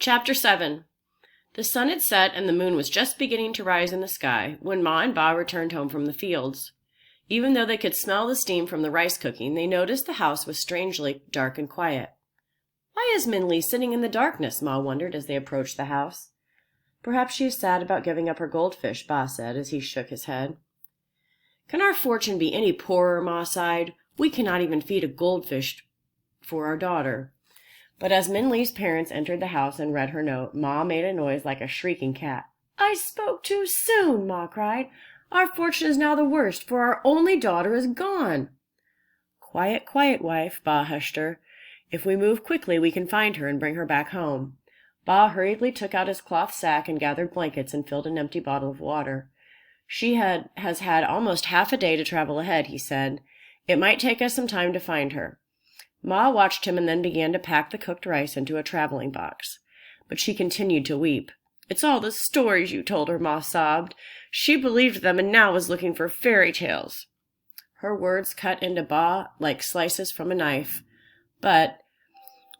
Chapter 7. The sun had set and the moon was just beginning to rise in the sky when Ma and Ba returned home from the fields. Even though they could smell the steam from the rice cooking, they noticed the house was strangely dark and quiet. "Why is Min Li sitting in the darkness?" Ma wondered as they approached the house. "Perhaps she is sad about giving up her goldfish," Ba said as he shook his head. "Can our fortune be any poorer?" Ma sighed. "We cannot even feed a goldfish for our daughter." But as Min Li's parents entered the house and read her note, Ma made a noise like a shrieking cat. "I spoke too soon," Ma cried. "Our fortune is now the worst, for our only daughter is gone." "Quiet, quiet, wife," Ba hushed her. "If we move quickly, we can find her and bring her back home." Ba hurriedly took out his cloth sack and gathered blankets and filled an empty bottle of water. "She has had almost half a day to travel ahead," he said. "It might take us some time to find her." Ma watched him and then began to pack the cooked rice into a traveling box. But she continued to weep. "It's all the stories you told her," Ma sobbed. "She believed them and now is looking for fairy tales." Her words cut into Ba like slices from a knife. But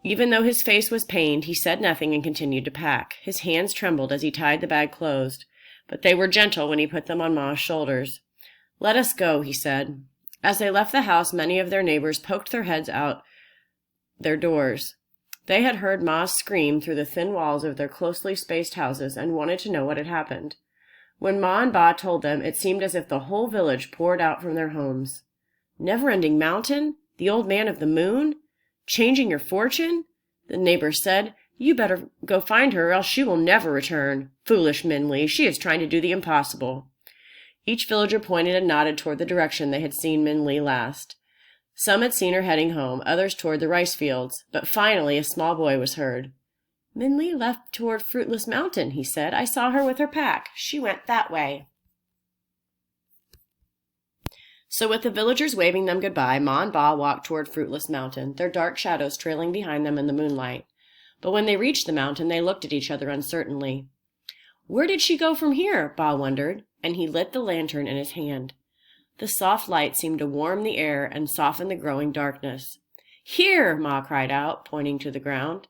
even though his face was pained, he said nothing and continued to pack. His hands trembled as he tied the bag closed, but they were gentle when he put them on Ma's shoulders. "Let us go," he said. As they left the house, many of their neighbors poked their heads out their doors. They had heard Ma scream through the thin walls of their closely spaced houses and wanted to know what had happened. When Ma and Ba told them, it seemed as if the whole village poured out from their homes. "Never-ending Mountain? The old man of the moon? Changing your fortune?" The neighbors said. "You better go find her, or else she will never return. Foolish Min Li, she is trying to do the impossible." Each villager pointed and nodded toward the direction they had seen Min Li last. Some had seen her heading home, others toward the rice fields, but finally a small boy was heard. "Min Li left toward Fruitless Mountain," he said. "I saw her with her pack. She went that way." So with the villagers waving them goodbye, Ma and Ba walked toward Fruitless Mountain, their dark shadows trailing behind them in the moonlight. But when they reached the mountain, they looked at each other uncertainly. "Where did she go from here?" Ba wondered, and he lit the lantern in his hand. The soft light seemed to warm the air and soften the growing darkness. "Here!" Ma cried out, pointing to the ground.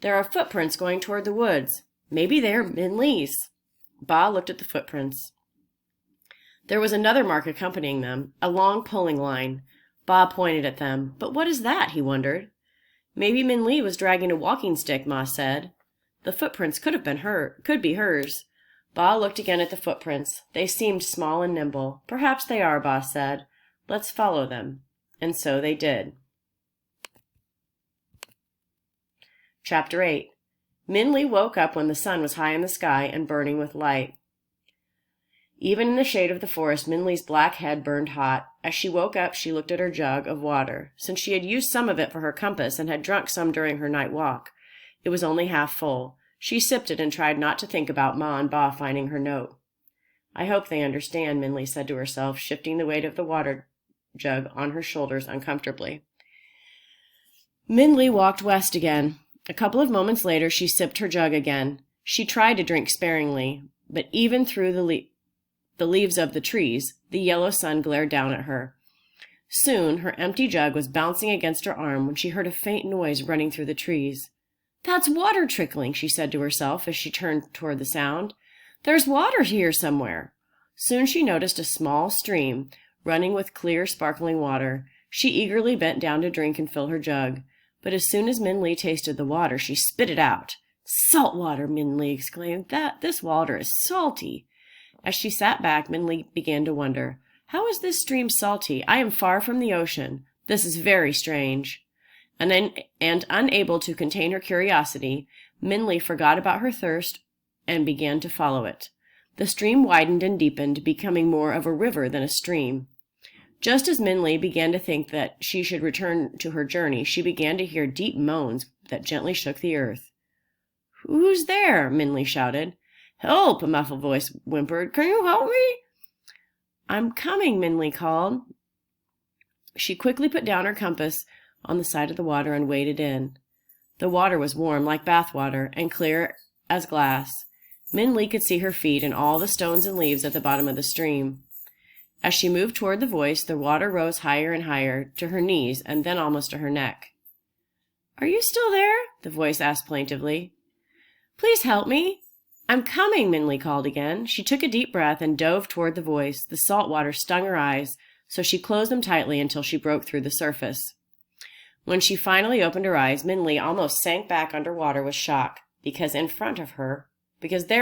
"There are footprints going toward the woods. Maybe they are Min Li's." Ba looked at the footprints. There was another mark accompanying them, a long pulling line. Ba pointed at them. "But what is that?" he wondered. "Maybe Min Li was dragging a walking stick," Ma said. "The footprints could be hers." Ba looked again at the footprints. They seemed small and nimble. "Perhaps they are," Ba said. "Let's follow them." And so they did. Chapter 8. Min Li woke up when the sun was high in the sky and burning with light. Even in the shade of the forest, Min Li's black head burned hot. As she woke up, she looked at her jug of water. Since she had used some of it for her compass and had drunk some during her night walk, it was only half full. She sipped it and tried not to think about Ma and Ba finding her note. "I hope they understand," Min Li said to herself, shifting the weight of the water jug on her shoulders uncomfortably. Min Li walked west again. A couple of moments later, she sipped her jug again. She tried to drink sparingly, but even through the leaves of the trees, the yellow sun glared down at her. Soon, her empty jug was bouncing against her arm when she heard a faint noise running through the trees. "That's water trickling," she said to herself as she turned toward the sound. "There's water here somewhere." Soon she noticed a small stream running with clear, sparkling water. She eagerly bent down to drink and fill her jug. But as soon as Min Li tasted the water, she spit it out. "Salt water!" Min Li exclaimed. "This water is salty." As she sat back, Min Li began to wonder, "How is this stream salty? I am far from the ocean. This is very strange." And unable to contain her curiosity, Min Li forgot about her thirst and began to follow it. The stream widened and deepened, becoming more of a river than a stream. Just as Min Li began to think that she should return to her journey, she began to hear deep moans that gently shook the earth. "Who's there?" Min Li shouted. "Help!" a muffled voice whimpered. "Can you help me?" "I'm coming," Min Li called. She quickly put down her compass on the side of the water and waded in. The water was warm like bath water and clear as glass. Min Li could see her feet and all the stones and leaves at the bottom of the stream. As she moved toward the voice, the water rose higher and higher to her knees and then almost to her neck. "Are you still there?" the voice asked plaintively. Please help me. I'm coming, Minli called again. She took a deep breath and dove toward the voice. The salt water stung her eyes, so she closed them tightly until she broke through the surface. When she finally opened her eyes, Minli almost sank back underwater with shock, because there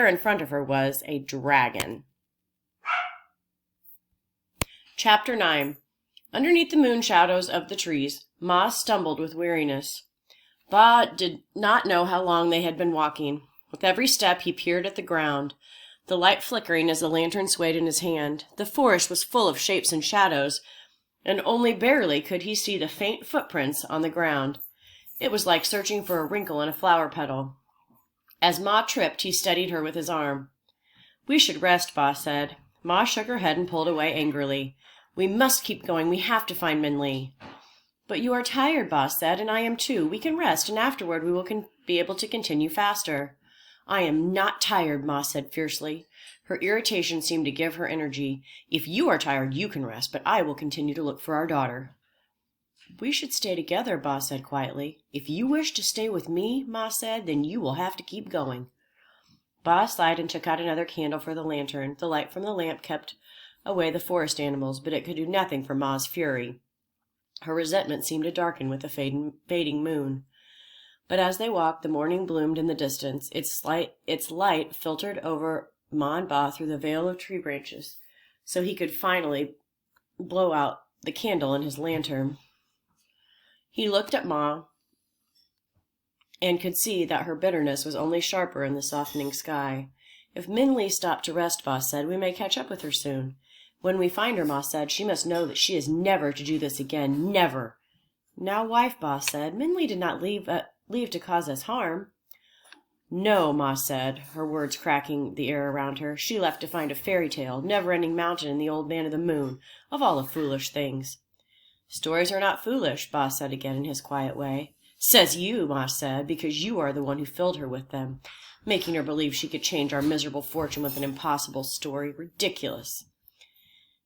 in front of her was a dragon. Chapter 9. Underneath the moon shadows of the trees, Ma stumbled with weariness. Ba did not know how long they had been walking. With every step he peered at the ground, the light flickering as the lantern swayed in his hand. The forest was full of shapes and shadows, and only barely could he see the faint footprints on the ground. It was like searching for a wrinkle in a flower petal. As Ma tripped, he steadied her with his arm. We should rest, Ba said. Ma shook her head and pulled away angrily. We must keep going. We have to find Minli. But you are tired, Ba said, and I am too. We can rest, and afterward we will be able to continue faster. I am not tired, Ma said fiercely. Her irritation seemed to give her energy. If you are tired, you can rest, but I will continue to look for our daughter. We should stay together, Ba said quietly. If you wish to stay with me, Ma said, then you will have to keep going. Ba sighed and took out another candle for the lantern. The light from the lamp kept away the forest animals, but it could do nothing for Ma's fury. Her resentment seemed to darken with the fading moon. But as they walked, the morning bloomed in the distance. Its light filtered over Ma and Ba through the veil of tree branches, so he could finally blow out the candle in his lantern. He looked at Ma and could see that her bitterness was only sharper in the softening sky. If Minli stopped to rest, Ba said, we may catch up with her soon. When we find her, Ma said, she must know that she is never to do this again. Never. Now, wife, Ba said, Minli did not leave to cause us harm. No, Ma said, her words cracking the air around her. She left to find a fairy tale, never-ending mountain, and the old man of the moon, of all the foolish things. Stories are not foolish, Ba said again in his quiet way. Says you, Ma said, because you are the one who filled her with them, making her believe she could change our miserable fortune with an impossible story. Ridiculous.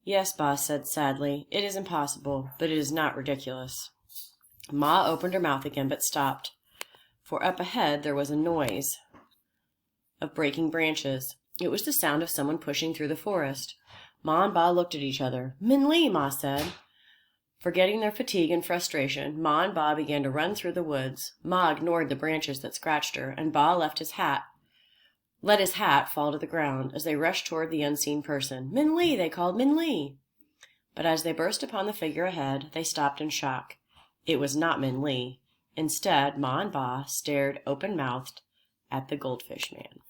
Yes, Ba said sadly, it is impossible, but it is not ridiculous. Ma opened her mouth again, but stopped, for up ahead there was a noise of breaking branches. It was the sound of someone pushing through the forest. Ma and Ba looked at each other. Minli, Ma said. Forgetting their fatigue and frustration, Ma and Ba began to run through the woods. Ma ignored the branches that scratched her, and Ba let his hat fall to the ground as they rushed toward the unseen person. Minli, they called, Minli. But as they burst upon the figure ahead, they stopped in shock. It was not Minli. Instead, Ma and Ba stared open-mouthed at the goldfish man.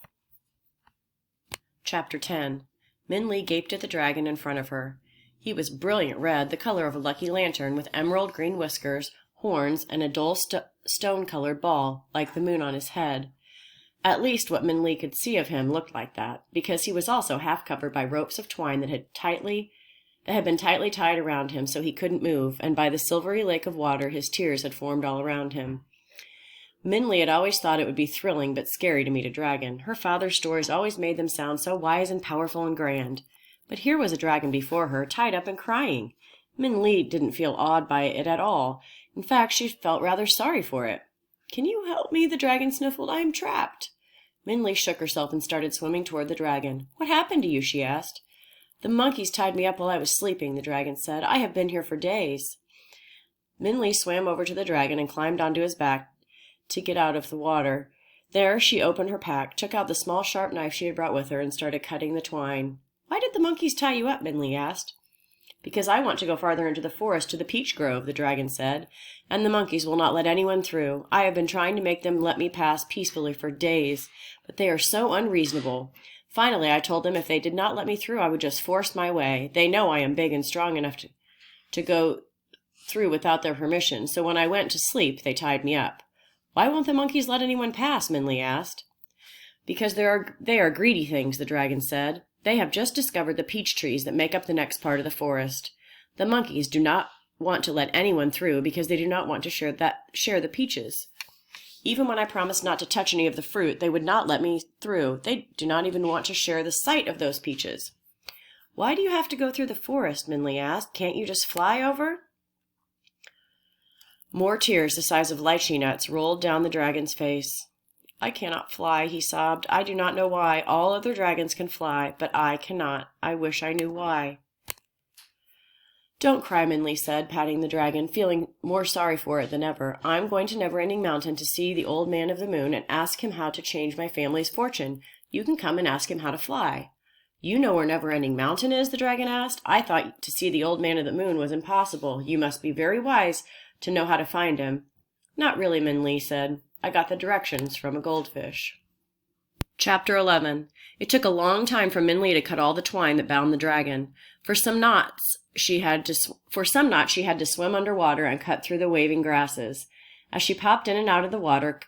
Chapter 10. Minli gaped at the dragon in front of her. He was brilliant red, the color of a lucky lantern, with emerald green whiskers, horns, and a dull stone-colored ball, like the moon on his head. At least what Minli could see of him looked like that, because he was also half covered by ropes of twine that had been tightly tied around him so he couldn't move, and by the silvery lake of water his tears had formed all around him. Minli had always thought it would be thrilling but scary to meet a dragon. Her father's stories always made them sound so wise and powerful and grand. But here was a dragon before her, tied up and crying. Minli didn't feel awed by it at all. In fact, she felt rather sorry for it. Can you help me? The dragon sniffled. I am trapped. Minli shook herself and started swimming toward the dragon. What happened to you? She asked. The monkeys tied me up while I was sleeping, the dragon said. I have been here for days. Minli swam over to the dragon and climbed onto his back to get out of the water. There she opened her pack, took out the small sharp knife she had brought with her, and started cutting the twine. Why did the monkeys tie you up? Minli asked. Because I want to go farther into the forest to the peach grove, the dragon said, and the monkeys will not let anyone through. I have been trying to make them let me pass peacefully for days, but they are so unreasonable. Finally, I told them if they did not let me through, I would just force my way. They know I am big and strong enough to go through without their permission, so when I went to sleep, they tied me up. Why won't the monkeys let anyone pass? Minli asked. Because they are greedy things, the dragon said. They have just discovered the peach trees that make up the next part of the forest. The monkeys do not want to let anyone through because they do not want to share the peaches. Even when I promised not to touch any of the fruit, they would not let me through. They do not even want to share the sight of those peaches. Why do you have to go through the forest? Minli asked. Can't you just fly over? More tears the size of lychee nuts rolled down the dragon's face. I cannot fly, he sobbed. I do not know why. All other dragons can fly, but I cannot. I wish I knew why. Don't cry, Minli said, patting the dragon, feeling more sorry for it than ever. I'm going to Neverending Mountain to see the Old Man of the Moon and ask him how to change my family's fortune. You can come and ask him how to fly. You know where Neverending Mountain is? The dragon asked. I thought to see the Old Man of the Moon was impossible. You must be very wise to know how to find him. Not really, Minli said. I got the directions from a goldfish. Chapter 11. It took a long time for Minli to cut all the twine that bound the dragon. For some knots she had to swim underwater and cut through the waving grasses. As she popped in and out of the water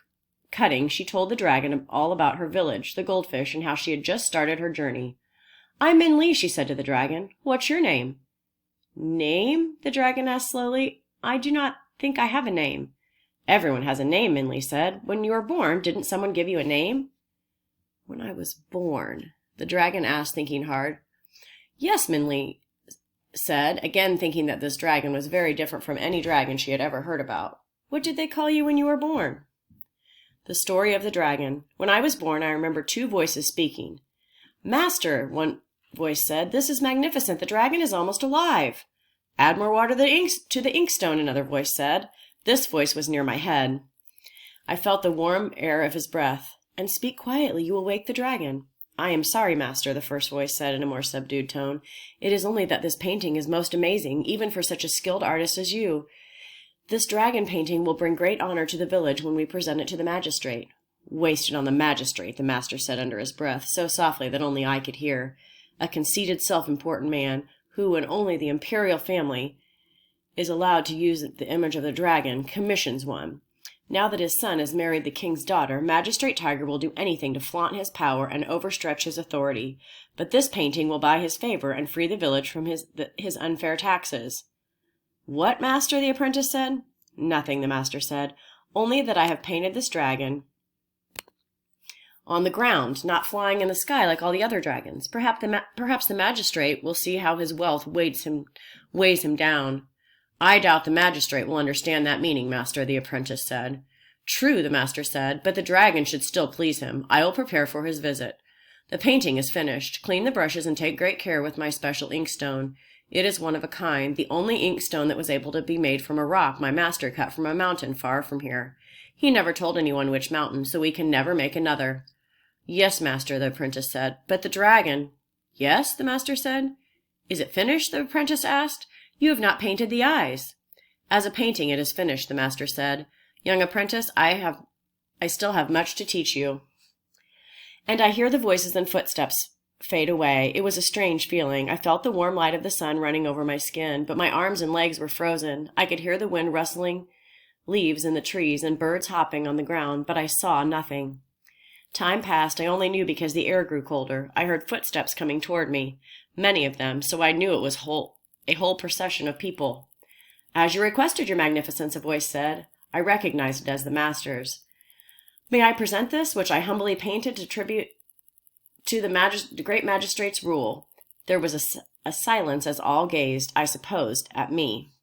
cutting, she told the dragon all about her village, the goldfish, and how she had just started her journey. I'm Minli, she said to the dragon. What's your name? Name? The dragon asked slowly. I do not think I have a name. Everyone has a name, Minli said. When you were born, didn't someone give you a name? When I was born, the dragon asked, thinking hard. Yes, Minli said, again thinking that this dragon was very different from any dragon she had ever heard about. What did they call you when you were born? The story of the dragon. When I was born, I remember two voices speaking. Master, one voice said, this is magnificent. The dragon is almost alive. Add more water to the inkstone, another voice said. This voice was near my head. I felt the warm air of his breath. And speak quietly, you will wake the dragon. I am sorry, master, the first voice said in a more subdued tone. It is only that this painting is most amazing, even for such a skilled artist as you. This dragon painting will bring great honor to the village when we present it to the magistrate. Wasted on the magistrate, the master said under his breath, so softly that only I could hear. A conceited, self-important man, who in only the imperial family is allowed to use the image of the dragon, commissions one. Now that his son has married the king's daughter, Magistrate Tiger will do anything to flaunt his power and overstretch his authority. But this painting will buy his favor and free the village from his unfair taxes. What, master? The apprentice said. Nothing, the master said. Only that I have painted this dragon on the ground, not flying in the sky like all the other dragons. Perhaps the magistrate will see how his wealth weighs him down. I doubt the magistrate will understand that meaning, master, the apprentice said. True, the master said, but the dragon should still please him. I will prepare for his visit. The painting is finished. Clean the brushes and take great care with my special inkstone. It is one of a kind, the only inkstone that was able to be made from a rock my master cut from a mountain far from here. He never told anyone which mountain, so we can never make another. Yes, master, the apprentice said, but the dragon. Yes, the master said. Is it finished? The apprentice asked. You have not painted the eyes. As a painting, it is finished, the master said. Young apprentice, I still have much to teach you. And I hear the voices and footsteps fade away. It was a strange feeling. I felt the warm light of the sun running over my skin, but my arms and legs were frozen. I could hear the wind rustling leaves in the trees and birds hopping on the ground, but I saw nothing. Time passed. I only knew because the air grew colder. I heard footsteps coming toward me, many of them, so I knew it was a whole procession of people. As you requested, your magnificence, a voice said. I recognized it as the master's. May I present this, which I humbly painted to tribute to the great magistrate's rule? There was a silence as all gazed, I supposed, at me.